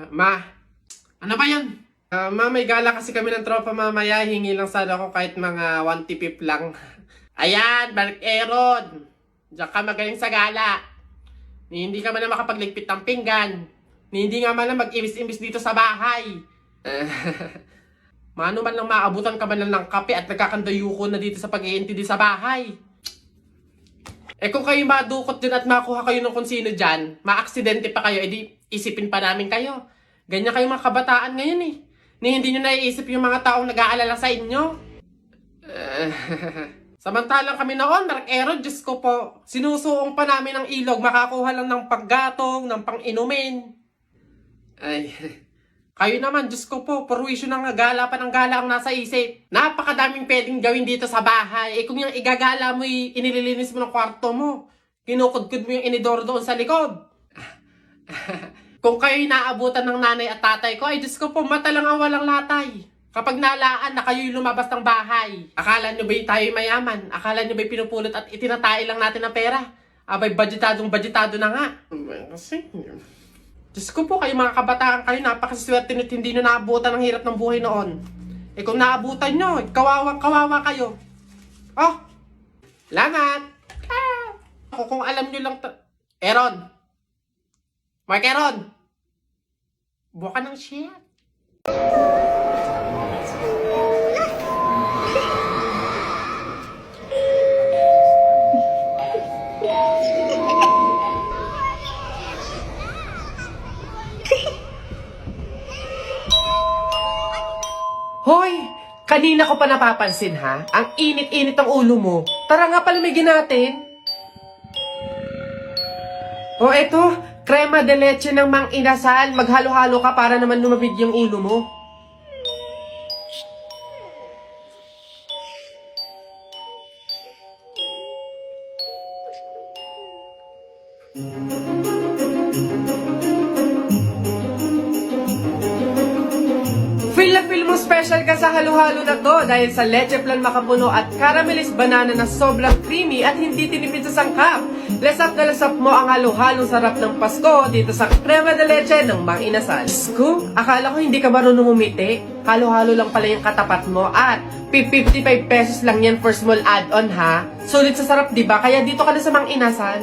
Ma, ano ba yan? Ma, may gala kasi kami ng tropa mamaya. Hingi lang sana ako kahit mga 1 tipip lang. Ayan, Mark Aaron. Diyan ka magaling sa gala. Ni hindi ka man na makapagligpit ng pinggan. Ni hindi nga man na mag-imbis-imbis dito sa bahay. Mano man lang maabutan ka man lang ng kape at nagkakandayuko na dito sa pag-iintindi sa bahay. Eh kung kayo madukot din at makuha kayo ng kung sino dyan, maaksidente pa kayo, edi isipin pa namin kayo. Ganyan kayo mga kabataan ngayon eh. Ni hindi nyo naiisip yung mga taong nag-aalala sa inyo. Samantalang kami noon, Mark Aaron, Diyos ko po, sinusuong pa namin ng ilog, makakuha lang ng paggatong, ng pang-inumin. Ay, kayo naman, Diyos ko po, purwisyo ng gala pa ng gala ang nasa isip. Napakadaming pwedeng gawin dito sa bahay. Eh kung yung igagala mo, inililinis mo ng kwarto mo. Kinukudkud mo yung inidoro doon sa likod. Kung kayo'y naabutan ng nanay at tatay ko, ay Diyos ko po, mata lang ang walang latay. Kapag nalaan na kayo'y lumabas ng bahay, akala nyo ba'y tayo'y mayaman? Akala nyo ba'y pinupulot at itinatay lang natin ng pera? Abay, budgetado na nga. Kasi, Diyos ko po, kayo mga kabataan kayo, napakaswerte nyo't hindi nyo naabutan ang hirap ng buhay noon. Eh kung naabutan nyo, kawawa kayo. Oh, salamat. Kung alam nyo lang, Aaron. Mark Aaron. Buka ng shit. Hoy! Kanina ko pa napapansin ha? Ang init-init ng ulo mo. Tara nga palamigin natin. O eto, crema de leche ng Mang Inasal. Maghalo-halo ka para naman lumabig yung ulo mo. Feel na feel mo special ka sa halo-halo na to dahil sa leche flan makapuno at caramelized banana na sobrang creamy at hindi tinipid sa sangkap. Lasap na lasap mo ang halo-halo sarap ng Pasko dito sa crema de leche ng Mang Inasal. Ko, akala ko hindi ka marunong umiti. Halo-halo lang pala yung katapat mo at 55 pesos lang yan for small add-on ha. Sulit sa sarap diba? Kaya dito ka na sa Mang Inasal.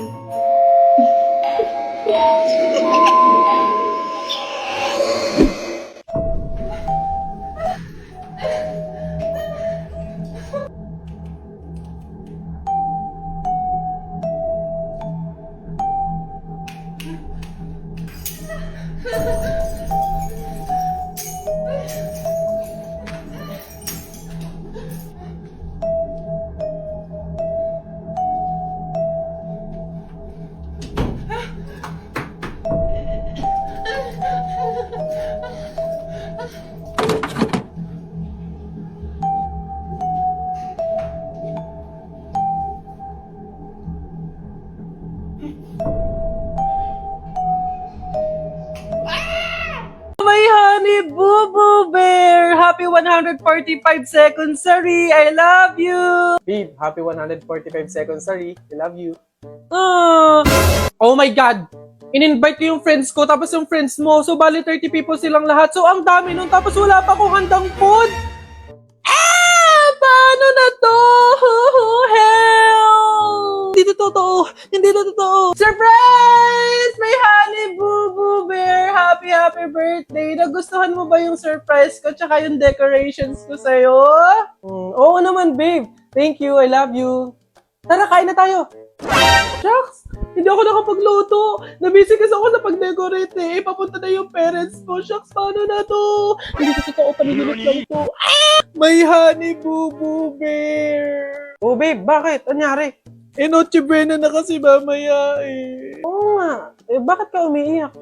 My honey boo boo bear! Happy 145 seconds, sorry! I love you! Babe, happy 145 seconds, sorry. I love you. Oh my God! In-invite ko yung friends ko, tapos yung friends mo. So, bali 30 people silang lahat. So, ang dami nun. Tapos, wala pa akong handang food. Paano na to? Help! Hindi to totoo. Hindi to totoo. Surprise! May honey boo boo bear. Happy birthday. Nagustuhan mo ba yung surprise ko tsaka yung decorations ko sa'yo? Oo naman, babe. Thank you. I love you. Tara, kain na tayo. Shucks! Hindi ako nakapagluto. Nabisi kasi ako sa pag-decorate eh. Papunta na yung parents ko. Shucks, paano na to? Hindi ko totoo, panigilit lang to. May honey boo boo bear. Oh babe, bakit? Anyari? Eh, Noche Buena na kasi mamaya eh. Oo nga. Eh, bakit ka umiiyak?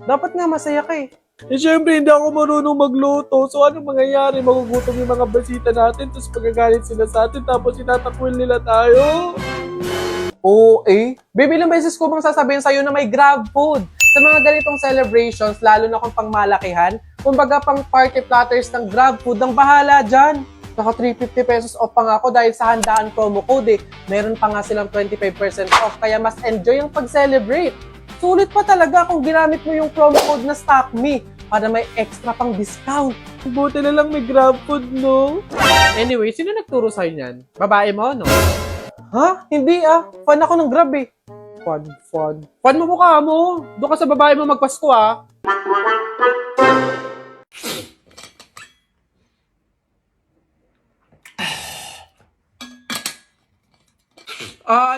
Dapat nga masaya ka eh. Eh, syempre, hindi ako marunong magluto. So, anong mangyayari? Magugutom yung mga basita natin, tapos magagalit sila sa atin, tapos itatakwil nila tayo. Oo eh. Babe, ilang beses ko bang sasabihin sa'yo na may grab food? Sa mga ganitong celebrations, lalo na kung pangmalakihan, kumbaga pang party platters ng grab food, ang bahala dyan. Naka 350 pesos off pa nga ako dahil sa handaan promo code eh. Meron pa nga silang 25% off, kaya mas enjoy ang pag-celebrate. Sulit pa talaga kung ginamit mo yung promo code na StockMe. para may extra pang discount. Buti na lang may GrabFood, no? Anyway, sino nagturo sa'yo niyan? Babae mo, no? Ha? Hindi Fan ako ng Grab eh. Fan mo mukha mo. Doon ka sa babae mo magpasko, ah.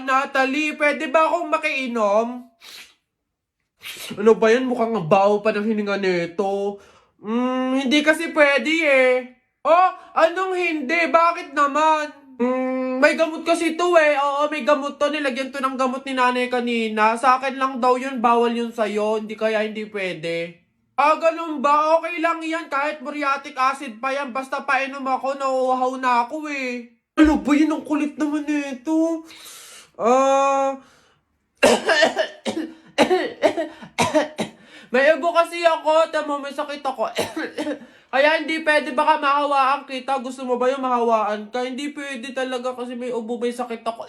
Natalie, pwede ba akong makiinom? Ano ba yan? Mukhang baho pa ng hininga nito. Hindi kasi pwede eh. Oh, anong hindi? Bakit naman? May gamot kasi to eh. Oo, may gamot to. Nilagyan to ng gamot ni nanay kanina. Sa akin lang daw yun. Bawal yun sa'yo. Hindi kaya hindi pwede. Ganun ba? Okay lang yan. Kahit muriatic acid pa yan. Basta painom ako, nauuhaw na ako eh. Ano ba yun? Ang kulit naman nito. May ubo kasi ako. Tama, may sakit ako. Kaya hindi pwede, baka mahawaan kita. Gusto mo ba yung mahawaan ka? Hindi pwede talaga kasi may ubo, may sakit ako.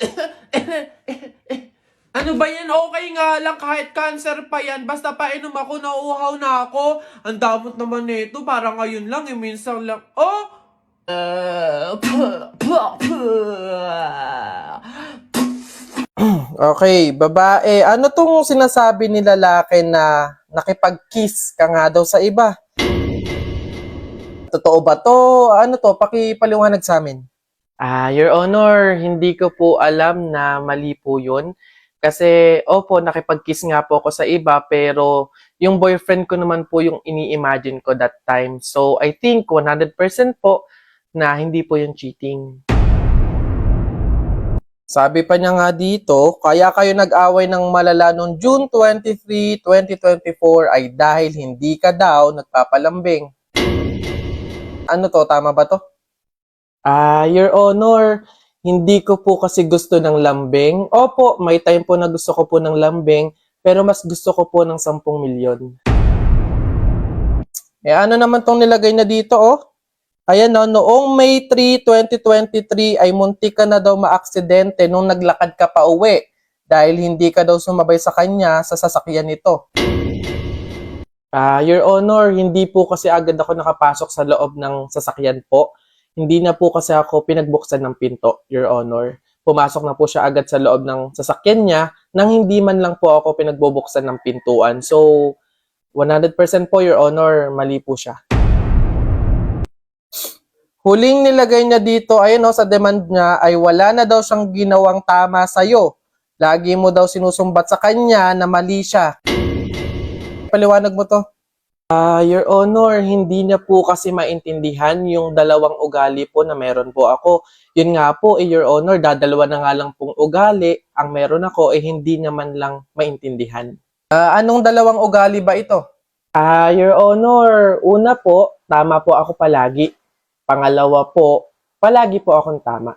Ano ba yan? Okay nga lang kahit cancer pa yan. Basta painom ako, nauuhaw na ako. Ang damot naman nito. Parang ngayon lang, minsan lang. Okay, babae. Ano tong sinasabi ni lalaki na nakipag-kiss ka nga daw sa iba? Totoo ba to? Ano to? Pakipaliwanag sa amin. Your Honor, hindi ko po alam na mali po yun. Kasi, opo, nakipag-kiss nga po ako sa iba, pero yung boyfriend ko naman po yung ini-imagine ko that time. So, I think 100% po na hindi po yung cheating. Sabi pa niya nga dito, kaya kayo nag-away ng malala noong June 23, 2024 ay dahil hindi ka daw nagpapalambing. Ano to? Tama ba to? Your Honor, hindi ko po kasi gusto ng lambing. Opo, may time po na gusto ko po ng lambing, pero mas gusto ko po ng 10 milyon. Ano naman tong nilagay na dito, oh? Ayan, no, noong May 3, 2023 ay muntik ka na daw maaksidente nung naglakad ka pa uwi dahil hindi ka daw sumabay sa kanya sa sasakyan nito. Your Honor, hindi po kasi agad ako nakapasok sa loob ng sasakyan po. Hindi na po kasi ako pinagbuksan ng pinto, Your Honor. Pumasok na po siya agad sa loob ng sasakyan niya nang hindi man lang po ako pinagbubuksan ng pintuan. So, 100% po, Your Honor, mali po siya. Huling nilagay niya dito, ayun, no, sa demand niya ay wala na daw siyang ginawang tama sa'yo. Lagi mo daw sinusumbat sa kanya na mali siya. Paliwanag mo to. Your Honor, hindi niya po kasi maintindihan yung dalawang ugali po na meron po ako. Yun nga po, Your Honor, dadalawa na nga lang pong ugali ang meron ako, hindi niya man lang maintindihan. Anong dalawang ugali ba ito? Your Honor, una po, tama po ako palagi. Pangalawa po, palagi po akong tama.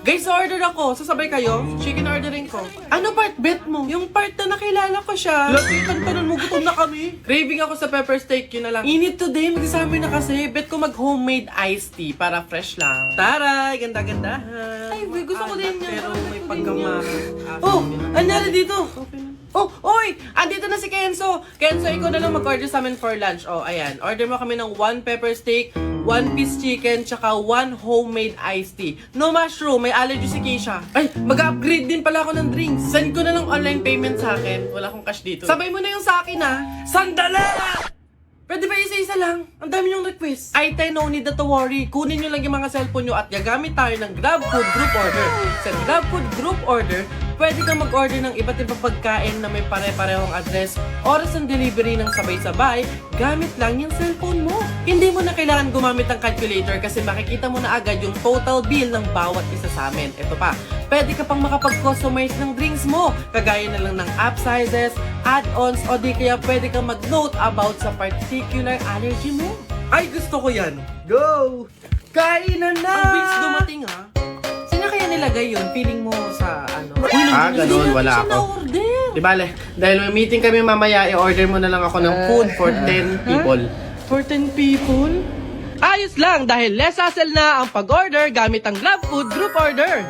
Guys, order ako. Sasabay kayo? Chicken ordering ko. Ano part bet mo? Yung part na nakilala ko siya. Lapitan ka nun mo, gutom na kami. Craving ako sa pepper steak, yun na lang. Init today, mag-summer na kasi. Bet ko mag-homemade iced tea para fresh lang. Taray, ganda-gandahan. Ay, gusto ko din yan. Pero may pagkamahan. Oh, anyari dito? Oh, oy! Andito na si Kenzo! Kenzo, ikaw na lang mag-order sa amin for lunch. Oh, ayan. Order mo kami ng 1 pepper steak, 1 piece chicken, tsaka 1 homemade iced tea. No mushroom, may allergy si Keisha. Ay, mag-upgrade din pala ako ng drinks. Send ko na lang online payment sa akin. Wala akong cash dito. Sabay mo na yung sa akin, ha? Sandali! Pwede ba isa-isa lang? Ang dami yung request. Ay, tayo, no need na to worry. Kunin nyo lang yung mga cellphone nyo at gagamit tayo ng GrabFood Group Order. Sa GrabFood Group Order, pwede kang mag-order ng iba't ibang pagkain na may pare-parehong address, oras ng delivery ng sabay-sabay, gamit lang yung cellphone mo. Hindi mo na kailangan gumamit ng calculator kasi makikita mo na agad yung total bill ng bawat isa sa amin. Ito pa, pwede ka pang makapag-customize ng drinks mo, kagaya na lang ng app sizes, add-ons, o di kaya pwede kang mag-note about sa particular allergy mo. Ay, gusto ko yan! Go! Kainan na! Ang bilis dumating, ha? Sino kaya nilagay yun? Feeling mo sa ano? Ganun, wala ako. Di bale, dahil may meeting kami mamaya, i-order mo na lang ako ng food for 10 people. For 10 people? Ayos lang dahil less hassle na ang pag-order gamit ang GrabFood Group Order.